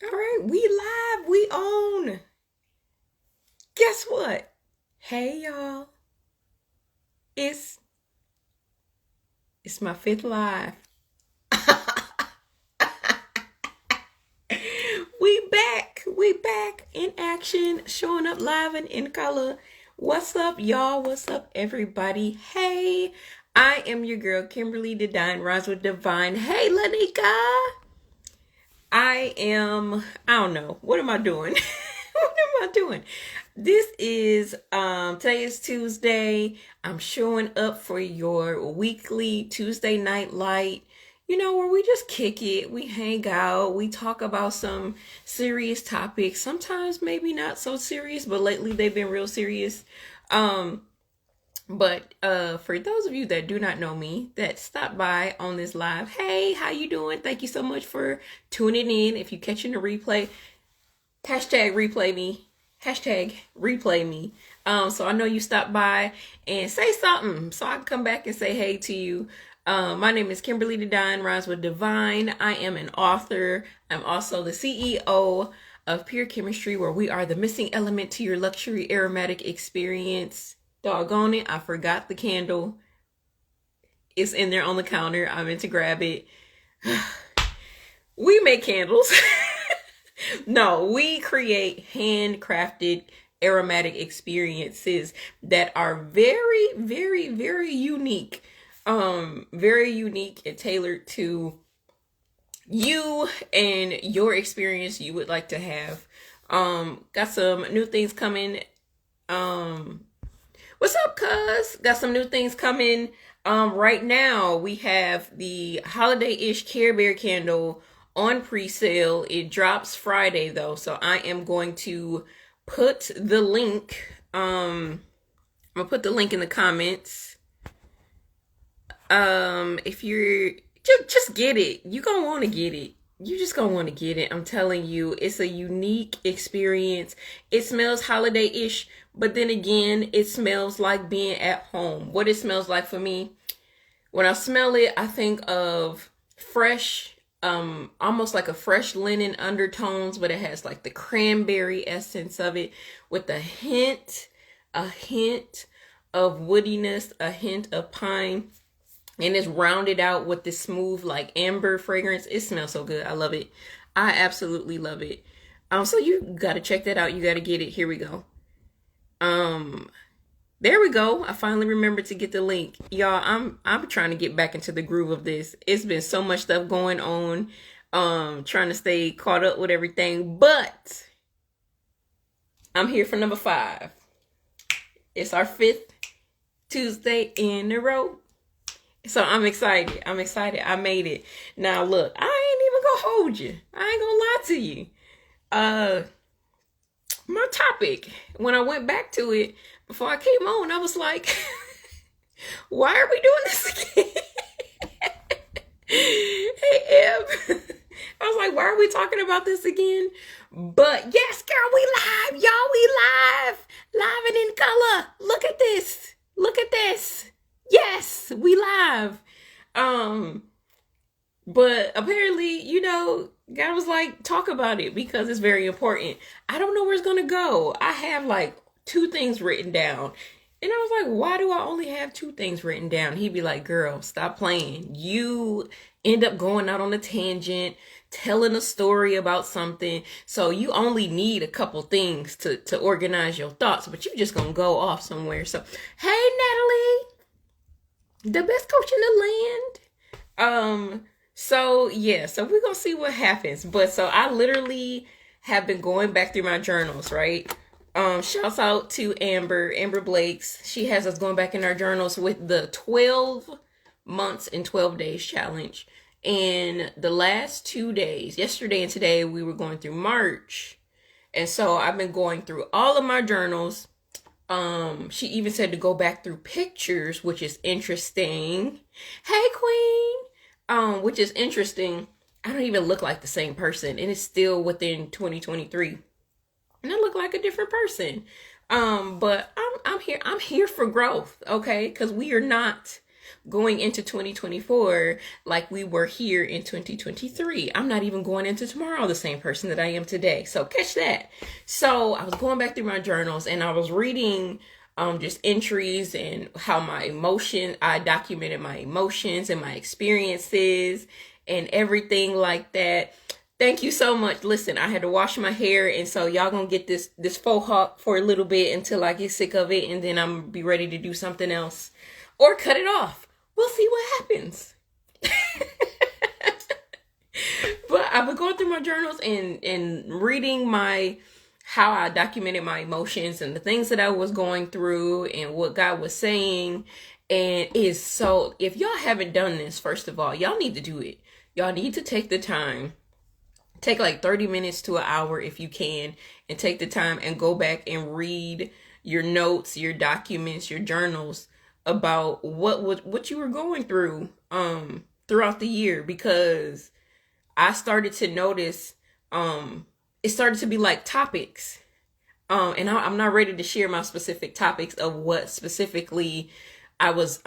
All right, we live, we on. Guess what? Hey y'all, it's it's my fifth live. We back in action, showing up live and in color. What's up, y'all? What's up, everybody? Hey, I am your girl, Kimberly Divine, Rise with Divine. Hey, Lanika. I don't know. What am I doing? What am I doing? This is today is Tuesday. I'm showing up for your weekly Tuesday Nightlight. Where we just kick it, we hang out, we talk about some serious topics. Sometimes maybe not so serious, but lately they've been real serious. Um but for those of you that do not know me, that stopped by on this live, hey, how you doing? Thank you so much for tuning in. If you catching the replay, hashtag replay me. Hashtag replay me. So I know you stopped by and say something so I can come back and say hey to you. My name is Kimberly Divine, Rise with Divine. I am an author. I'm also the CEO of Pure Chemistry, where we are the missing element to your luxury aromatic experience. Doggone it, I forgot the candle. It's in there on the counter. I meant to grab it. We make candles. No, we create handcrafted aromatic experiences that are very, very, very unique. Very unique and tailored to you and your experience you would like to have. Got some new things coming. What's up, cuz? Got some new things coming. Right now we have the holiday-ish Care Bear candle on pre-sale. It drops Friday though, so I am going to put the link. I'm gonna put the link in the comments. If you're just get it, you gonna want to get it. You just gonna want to get it. I'm telling you, it's a unique experience. It smells holiday-ish, but then again, it smells like being at home. What it smells like for me, when I smell it, I think of fresh, almost like a fresh linen undertones, but it has like the cranberry essence of it with a hint of woodiness, a hint of pine. And it's rounded out with this smooth, like amber fragrance. It smells so good. I love it. I absolutely love it. So you gotta check that out. You gotta get it. Here we go. There we go. I finally remembered to get the link. Y'all, I'm trying to get back into the groove of this. It's been so much stuff going on. Trying to stay caught up with everything. But I'm here for number 5. It's our 5th Tuesday in a row. So I'm excited. I made it. Now look, I ain't even gonna hold you. I ain't gonna lie to you. My topic, when I went back to it before I came on, I was like, why are we doing this again? Hey, Em. I was like, why are we talking about this again? But yes, girl, we live. Y'all, we live. Live and in color. Look at this. Look at this. Yes, we live. But apparently, God was like, talk about it because it's very important. I don't know where it's gonna go. I have like 2 things written down. And I was like, why do I only have 2 things written down? He'd be like, girl, stop playing. You end up going out on a tangent, telling a story about something. So you only need a couple things to organize your thoughts, but you just gonna go off somewhere. So, hey, Natalie. The best coach in the land. So we're gonna see what happens. But so I literally have been going back through my journals, right? Shouts out to Amber Blakes. She has us going back in our journals with the 12 months and 12 days challenge. And the last 2 days, yesterday and today, we were going through March. And so I've been going through all of my journals. She even said to go back through pictures, which is interesting. Hey, Queen. Which is interesting. I don't even look like the same person, and it's still within 2023, and I look like a different person. But I'm here for growth, okay? Because we are not going into 2024 like we were here in 2023. I'm not even going into tomorrow the same person that I am today. So catch that. So I was going back through my journals and I was reading just entries and how I documented my emotions and my experiences and everything like that. Thank you so much. Listen, I had to wash my hair, and so y'all gonna get this faux hawk for a little bit until I get sick of it, and then I'm gonna be ready to do something else or cut it off. We'll see what happens. But I've been going through my journals and reading how I documented my emotions and the things that I was going through and what God was saying. And if y'all haven't done this, first of all, y'all need to do it. Y'all need to take the time. Take like 30 minutes to an hour if you can, and take the time and go back and read your notes, your documents, your journals about what you were going through throughout the year, because I started to notice it started to be like topics. And I'm not ready to share my specific topics of what specifically I was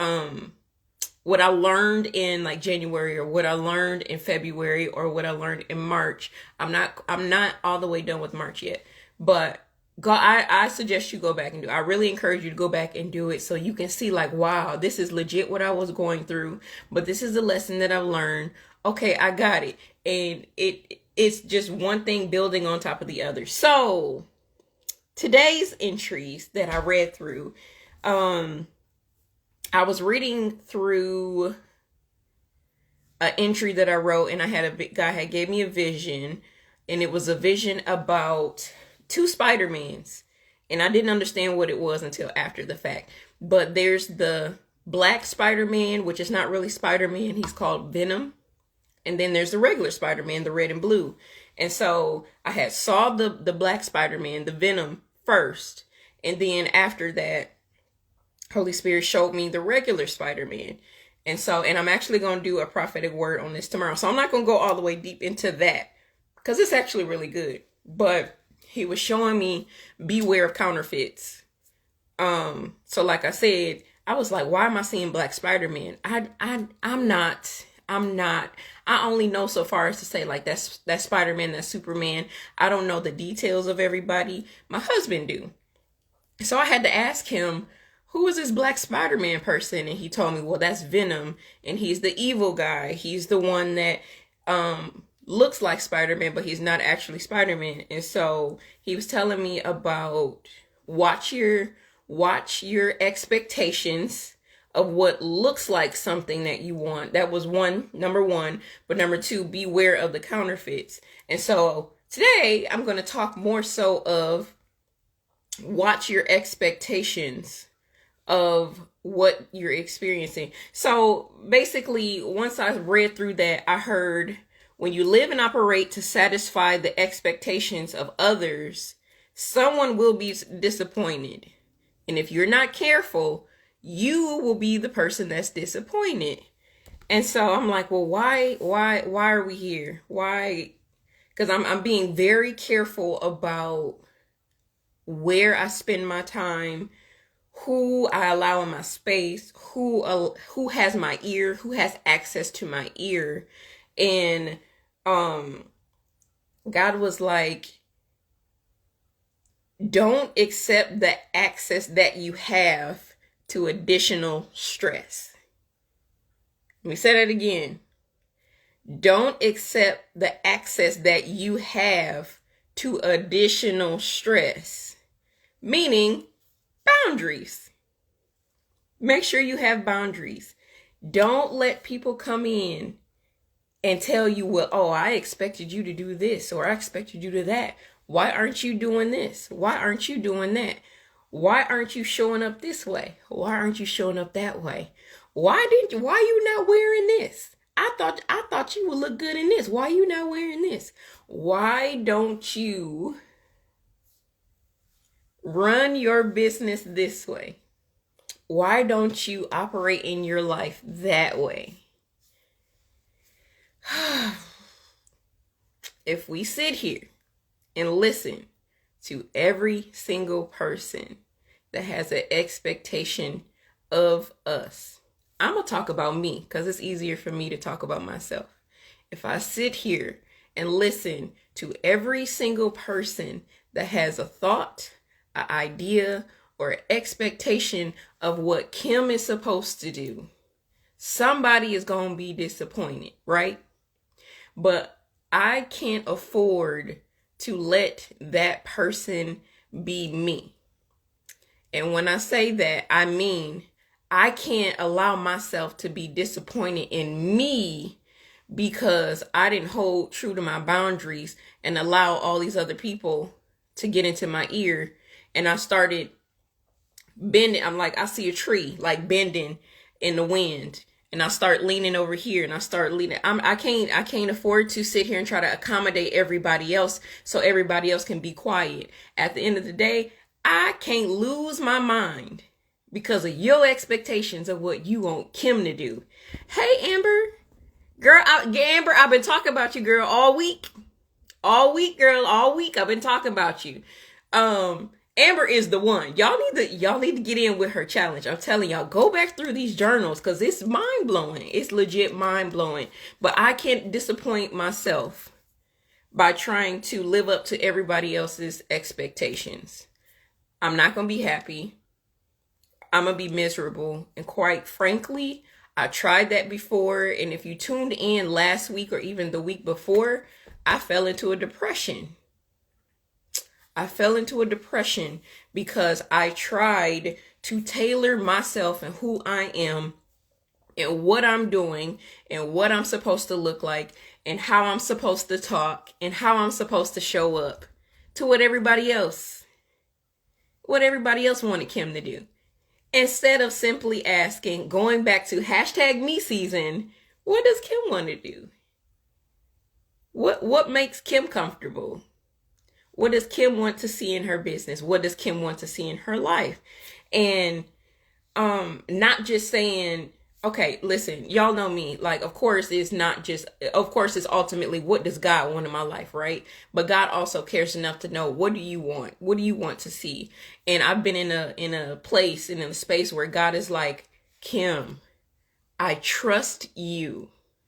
what I learned in like January, or what I learned in February, or what I learned in March. I'm not all the way done with March yet, but I suggest you go back and do it. I really encourage you to go back and do it so you can see like, wow, this is legit what I was going through, but this is the lesson that I've learned. Okay, I got it. And it's just one thing building on top of the other. So today's entries that I read through, I was reading through an entry that I wrote, and I had a guy had gave me a vision, and it was a vision about two Spider-Mans, and I didn't understand what it was until after the fact. But there's the black Spider-Man, which is not really Spider-Man. He's called Venom. And then there's the regular Spider-Man, the red and blue. And so I had saw the black Spider-Man, the Venom, first, and then after that, Holy Spirit showed me the regular Spider-Man. And I'm actually going to do a prophetic word on this tomorrow. So I'm not going to go all the way deep into that, because it's actually really good. But he was showing me beware of counterfeits. So like I said, I was like, why am I seeing black Spider-Man? I'm not. I only know so far as to say like that's Spider-Man, that's Superman. I don't know the details of everybody. My husband do. So I had to ask him, who is this black Spider-Man person? And he told me, well, that's Venom, and he's the evil guy. He's the one that looks like Spider-Man, but he's not actually Spider-Man. And so he was telling me about watch your expectations of what looks like something that you want. That was number one. But number two, beware of the counterfeits. And so today I'm going to talk more so of watch your expectations of what you're experiencing. So basically, once I read through that, I heard when you live and operate to satisfy the expectations of others, someone will be disappointed. And if you're not careful, you will be the person that's disappointed. And so I'm like, well, why are we here? Why? Because I'm being very careful about where I spend my time, who I allow in my space, who has my ear, who has access to my ear. And God was like, don't accept the access that you have to additional stress. Let me say that again. Don't accept the access that you have to additional stress. Meaning boundaries. Make sure you have boundaries. Don't let people come in and tell you, well, oh, I expected you to do this, or I expected you to do that. Why aren't you doing this? Why aren't you doing that? Why aren't you showing up this way? Why aren't you showing up that way? Why you not wearing this? I thought you would look good in this. Why you not wearing this? Why don't you run your business this way? Why don't you operate in your life that way? If we sit here and listen to every single person that has an expectation of us, I'm going to talk about me because it's easier for me to talk about myself. If I sit here and listen to every single person that has a thought, an idea, or expectation of what Kim is supposed to do, somebody is going to be disappointed, right? But I can't afford to let that person be me. And when I say that, I mean, I can't allow myself to be disappointed in me because I didn't hold true to my boundaries and allow all these other people to get into my ear. And I started bending. I'm like, I see a tree like bending in the wind. And I start leaning over here and I start leaning. I can't afford to sit here and try to accommodate everybody else so everybody else can be quiet. At the end of the day, I can't lose my mind because of your expectations of what you want Kim to do. Hey, Amber. Girl, Amber, I've been talking about you, girl, all week. All week, girl, all week. I've been talking about you. Amber is the one. Y'all need to get in with her challenge. I'm telling y'all, go back through these journals because it's mind blowing. It's legit mind blowing. But I can't disappoint myself by trying to live up to everybody else's expectations. I'm not gonna be happy. I'm gonna be miserable. And quite frankly, I tried that before. And if you tuned in last week or even the week before, I fell into a depression. I fell into a depression because I tried to tailor myself and who I am and what I'm doing and what I'm supposed to look like and how I'm supposed to talk and how I'm supposed to show up to what everybody else wanted Kim to do. Instead of simply asking, going back to #me season, what does Kim want to do? What makes Kim comfortable? What does Kim want to see in her business? What does Kim want to see in her life? And not just saying, okay, listen, y'all know me. Like, of course, it's ultimately what does God want in my life, right? But God also cares enough to know, what do you want? What do you want to see? And I've been in a place and in a space where God is like, Kim, I trust you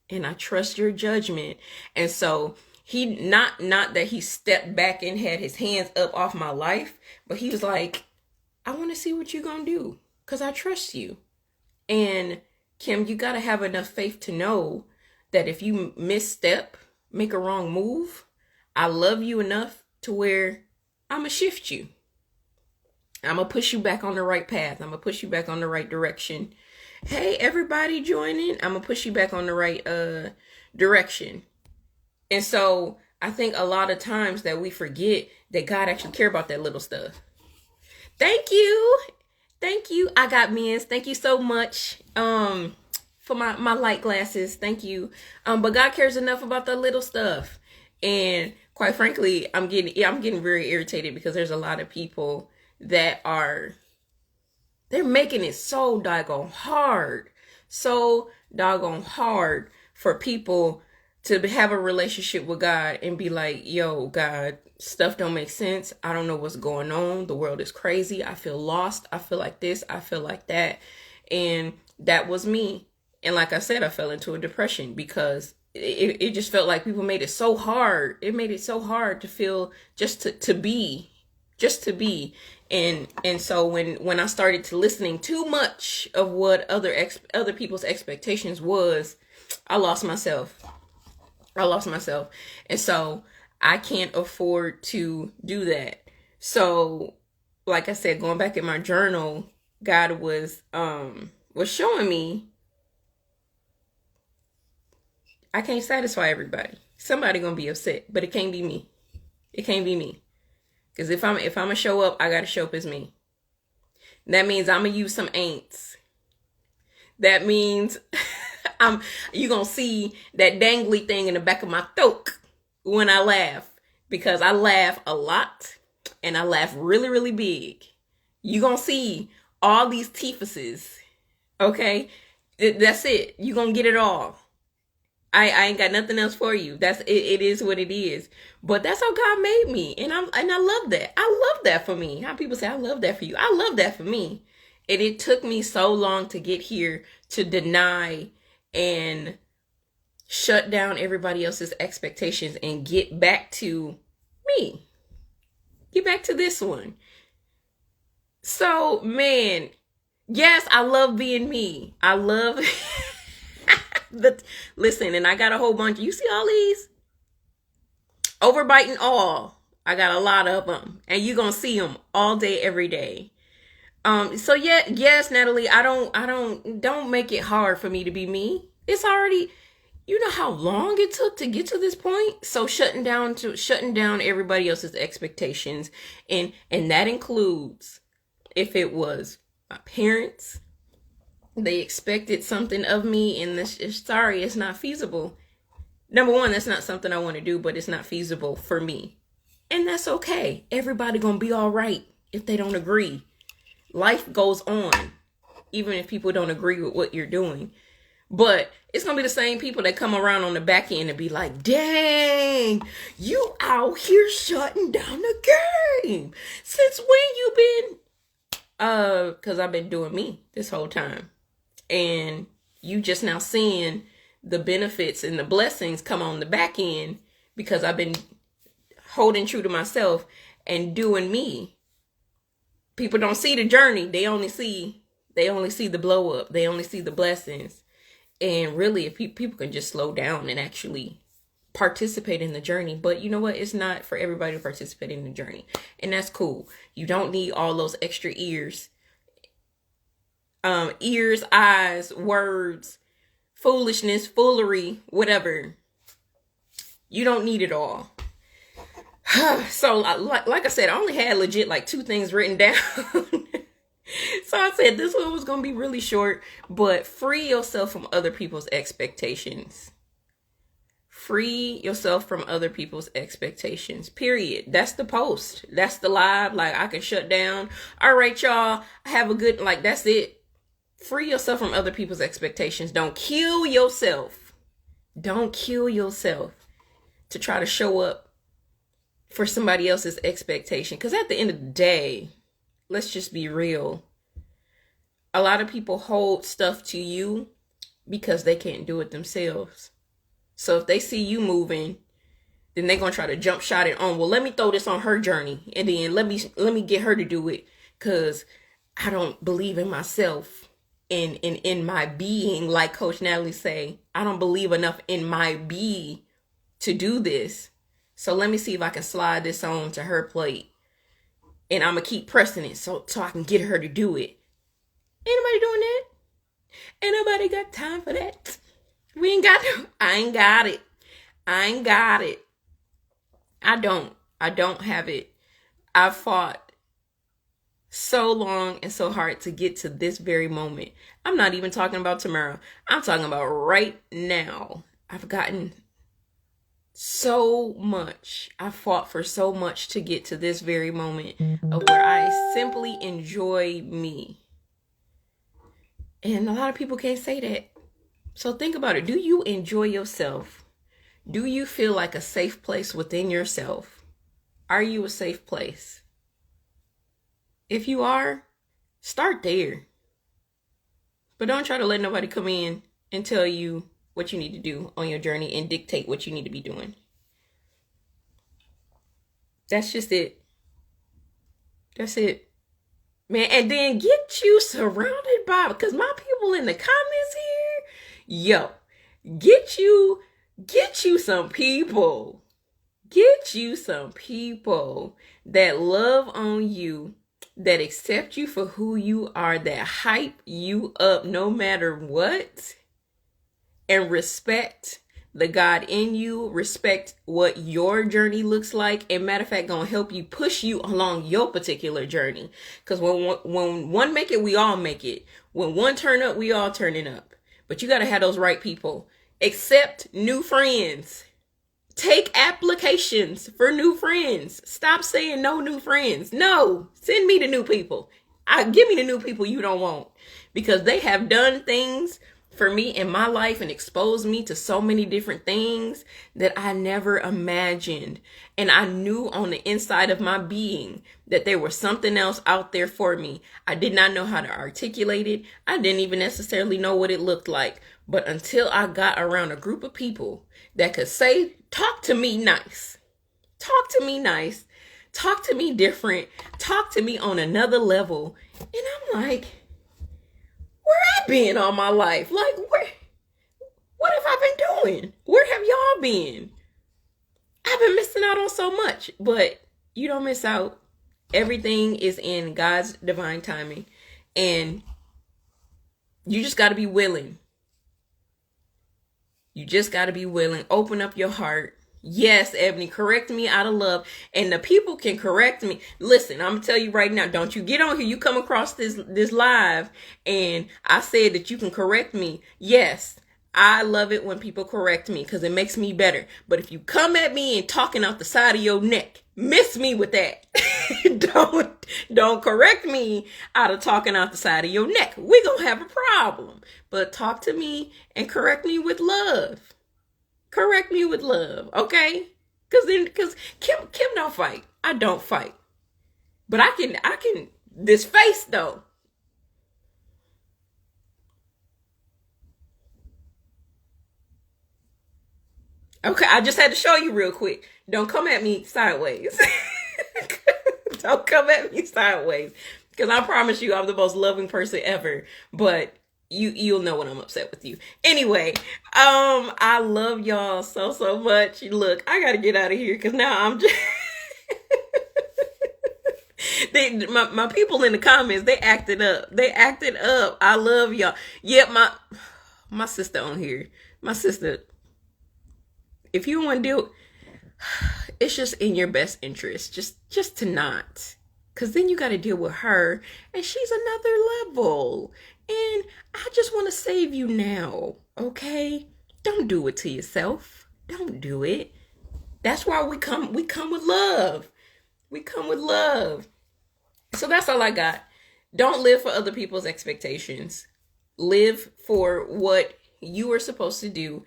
and I trust your judgment. And so he not that he stepped back and had his hands up off my life, but he was like, I want to see what you're going to do because I trust you. And Kim, you got to have enough faith to know that if you misstep, make a wrong move, I love you enough to where I'm going to shift you. I'm going to push you back on the right path. I'm going to push you back on the right direction. Hey, everybody joining. I'm going to push you back on the right direction. And so I think a lot of times that we forget that God actually cares about that little stuff. Thank you. Thank you. I got men's. Thank you so much for my light glasses. Thank you. But God cares enough about the little stuff. And quite frankly, I'm getting very irritated because there's a lot of people that they're making it so doggone hard for people to have a relationship with God and be like, yo, God, stuff don't make sense. I don't know what's going on. The world is crazy. I feel lost. I feel like this. I feel like that. And that was me. And like I said, I fell into a depression because it just felt like people made it so hard. It made it so hard to feel just to be. And so when I started to listening too much of what other people's expectations was, I lost myself. And so I can't afford to do that. So, like I said, going back in my journal, God was showing me I can't satisfy everybody. Somebody gonna be upset, but it can't be me. It can't be me. Because if I'm gonna show up, I gotta show up as me. That means I'm gonna use some ain'ts. That means you gonna see that dangly thing in the back of my throat when I laugh, because I laugh a lot and I laugh really, really big. You gonna see all these teethuses, okay? That's it. You gonna get it all. I ain't got nothing else for you. That's it. It is what it is. But that's how God made me, and I love that. I love that for me. How people say I love that for you. I love that for me. And it took me so long to get here to deny and shut down everybody else's expectations and get back to me. Get back to this one. So, man, yes, I love being me. I love listen, and I got a whole bunch. You see all these? Overbiting all. I got a lot of them. And you're going to see them all day, every day. So yeah, yes, Natalie, don't make it hard for me to be me. It's already, you know how long it took to get to this point. So shutting down everybody else's expectations. And that includes if it was my parents, they expected something of me and sorry, it's not feasible. Number one, that's not something I want to do, but it's not feasible for me. And that's okay. Everybody gonna be all right if they don't agree. Life goes on, even if people don't agree with what you're doing. But it's going to be the same people that come around on the back end and be like, dang, you out here shutting down the game. Since when you been? Because I've been doing me this whole time. And you just now seeing the benefits and the blessings come on the back end because I've been holding true to myself and doing me. People don't see the journey. They only see the blow up. They only see the blessings. And really, if people can just slow down and actually participate in the journey. But you know what? It's not for everybody to participate in the journey. And that's cool. You don't need all those extra ears. Ears, eyes, words, foolishness, foolery, whatever. You don't need it all. So, like I said, I only had legit like 2 things written down. So I said this one was going to be really short, but free yourself from other people's expectations. Free yourself from other people's expectations, period. That's the post. That's the live. Like, I can shut down. All right, y'all, have a good, like, that's it. Free yourself from other people's expectations. Don't kill yourself. Don't kill yourself to try to show up for somebody else's expectation. Because at the end of the day, let's just be real. A lot of people hold stuff to you because they can't do it themselves. So if they see you moving, then they're going to try to jump shot it on. Well, let me throw this on her journey. And then let me get her to do it. Because I don't believe in myself. In my being, like Coach Natalie say, I don't believe enough in my be to do this. So let me see if I can slide this on to her plate. And I'm going to keep pressing it so I can get her to do it. Ain't nobody doing that. Ain't nobody got time for that. We ain't got to. I ain't got it. I ain't got it. I don't have it. I fought so long and so hard to get to this very moment. I'm not even talking about tomorrow. I'm talking about right now. I've gotten so much. I fought for so much to get to this very moment of where I simply enjoy me. And a lot of people can't say that. So think about it. Do you enjoy yourself? Do you feel like a safe place within yourself? Are you a safe place? If you are, start there. But don't try to let nobody come in and tell you what you need to do on your journey and dictate what you need to be doing. That's just it. That's it. Man, and then get you surrounded by, because my people in the comments here, get you some people. Get you some people that love on you, that accept you for who you are, that hype you up no matter what, and respect the God in you, respect what your journey looks like, and matter of fact, gonna help you, push you along your particular journey. Because when one make it, we all make it. When one turn up, we all turning up. But you gotta have those right people. Accept new friends. Take applications for new friends. Stop saying no new friends. No, send me the new people. Give me the new people you don't want, because they have done things for me in my life and exposed me to so many different things that I never imagined. And I knew on the inside of my being that there was something else out there for me. I did not know how to articulate it. I didn't even necessarily know what it looked like. But until I got around a group of people that could say, talk to me nice, talk to me nice, talk to me different, talk to me on another level. And I'm like, where I been all my life? Like, what have I been doing? Where have y'all been? I've been missing out on so much, but you don't miss out. Everything is in God's divine timing, and you just got to be willing. You just got to be willing. Open up your heart. Yes, Ebony, correct me out of love. And the people can correct me. Listen, I'm going to tell you right now, don't you get on here. You come across this live and I said that you can correct me. Yes, I love it when people correct me because it makes me better. But if you come at me and talking out the side of your neck, miss me with that. Don't correct me out of talking out the side of your neck. We're going to have a problem. But talk to me and correct me with love. Correct me with love, okay? Because Kim don't fight. I don't fight. But I can, this face though. Okay, I just had to show you real quick. Don't come at me sideways. Don't come at me sideways. Because I promise you I'm the most loving person ever. But you'll know when I'm upset with you. Anyway, I love y'all so much. Look, I gotta get out of here because now I'm just my people in the comments, they acted up. I love y'all. Yeah, my sister on here. My sister, if you want to do, it's just in your best interest just to not. Because then you got to deal with her and she's another level. And I just want to save you now, okay? Don't do it to yourself. Don't do it. That's why we come with love. We come with love. So that's all I got. Don't live for other people's expectations. Live for what you are supposed to do,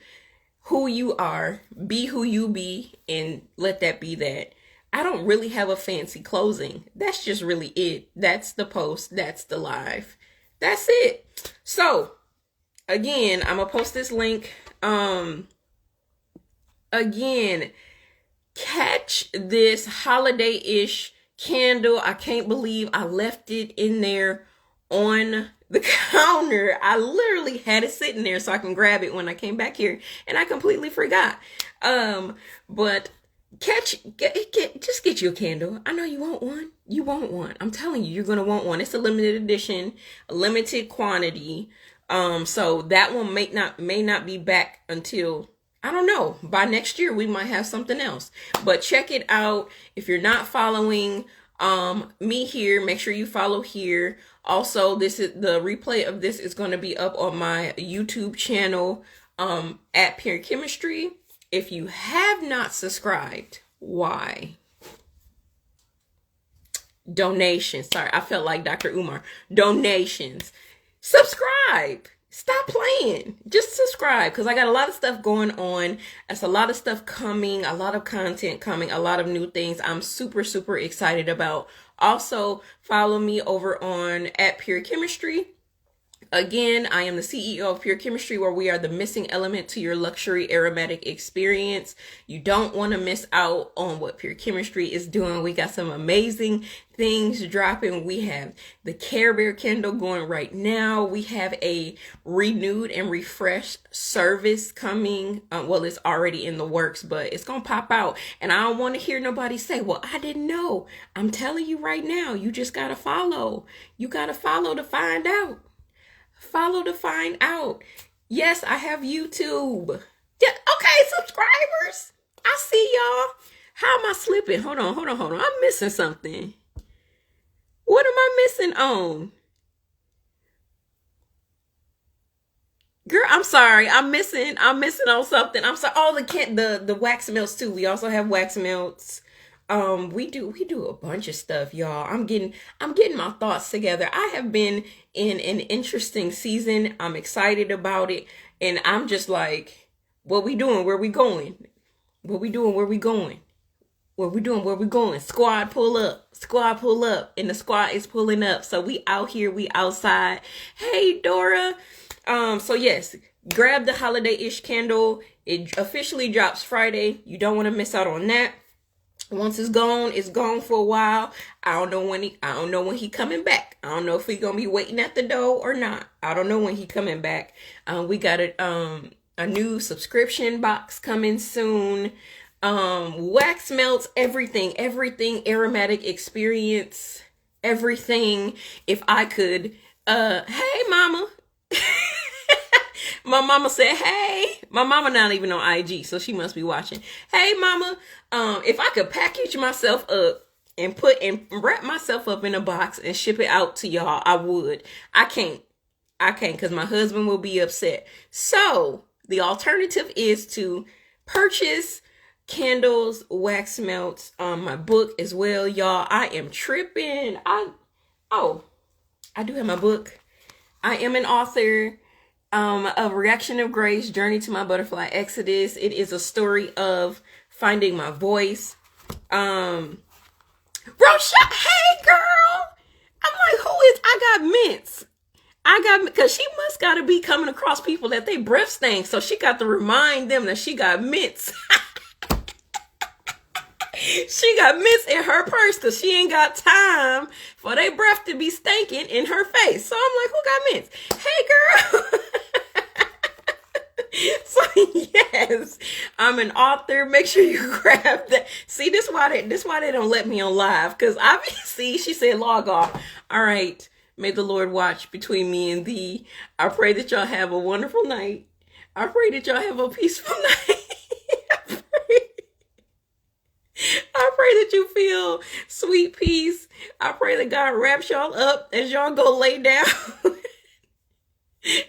who you are, be who you be, and let that be that. I don't really have a fancy closing. That's just really it. That's the post. That's the live. That's it. So, again, I'm going to post this link. Again, catch this holiday-ish candle. I can't believe I left it in there on the counter. I literally had it sitting there so I can grab it when I came back here, and I completely forgot. But just get you a candle. I know you want one. You want one. I'm telling you, you're gonna want one. It's a limited edition, a limited quantity. So that one may not be back until, I don't know, by next year we might have something else. But check it out. If you're not following me here, make sure you follow here. Also, this is the replay of this is going to be up on my YouTube channel at Pure Chemistry. If you have not subscribed, why? Donations. Sorry, I felt like Dr. Umar. Donations. Subscribe. Stop playing. Just subscribe because I got a lot of stuff going on. There's a lot of stuff coming, a lot of content coming, a lot of new things I'm super, super excited about. Also, follow me over on at Pure Chemistry. Again, I am the CEO of Pure Chemistry, where we are the missing element to your luxury aromatic experience. You don't want to miss out on what Pure Chemistry is doing. We got some amazing things dropping. We have the Care Bear candle going right now. We have a renewed and refreshed service coming. Well, it's already in the works, but it's going to pop out. And I don't want to hear nobody say, well, I didn't know. I'm telling you right now, you just got to follow. You got to follow to find out. Follow to find out. Yes, I have YouTube. Yeah, okay, subscribers. I see y'all. How am I slipping? Hold on. I'm missing something. What am I missing on? Girl, I'm sorry. I'm missing on something. I'm sorry. Oh, the wax melts too. We also have wax melts. We do a bunch of stuff, y'all. I'm getting my thoughts together. I have been in an interesting season. I'm excited about it. And I'm just like, what we doing? Where we going? What we doing? Where we going? What we doing? Where we going? Squad pull up. Squad pull up. And the squad is pulling up. So we out here, we outside. Hey Dora. So yes, grab the holiday-ish candle. It officially drops Friday. You don't want to miss out on that. Once it's gone for a while. I don't know when he coming back. I don't know if he gonna be waiting at the door or not. I don't know when he coming back. We got a new subscription box coming soon. Wax melts, everything aromatic experience, everything. If I could, hey mama. My mama said, hey. My mama not even on IG, so she must be watching. Hey mama, if I could package myself up and wrap myself up in a box and ship it out to y'all, I would. I can't because my husband will be upset. So the alternative is to purchase candles, wax melts, my book as well, y'all. I am tripping. I do have my book. I am an author of Reaction of Grace, Journey to My Butterfly Exodus. It is a story of finding my voice. Rosha, hey girl. I'm like, I got mints. Because she must got to be coming across people that they breath stink. So she got to remind them that she got mints. She got mints in her purse because she ain't got time for their breath to be stinking in her face. So I'm like, who got mints? Hey, girl. So yes, I'm an author. Make sure you grab that. See, this why they don't let me on live, because obviously she said log off. All right. May the Lord watch between me and thee. I pray that y'all have a wonderful night. I pray that y'all have a peaceful night. I pray that you feel sweet peace. I pray that God wraps y'all up as y'all go lay down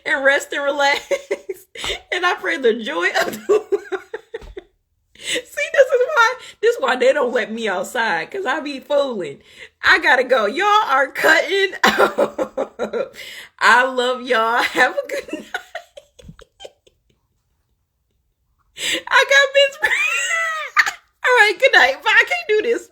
and rest and relax. And I pray the joy of the Lord. See, this is why they don't let me outside, because I be fooling. I gotta go. Y'all are cutting up. I love y'all. Have a good night. I got Vince. All right, good night. Bye. I can't do this.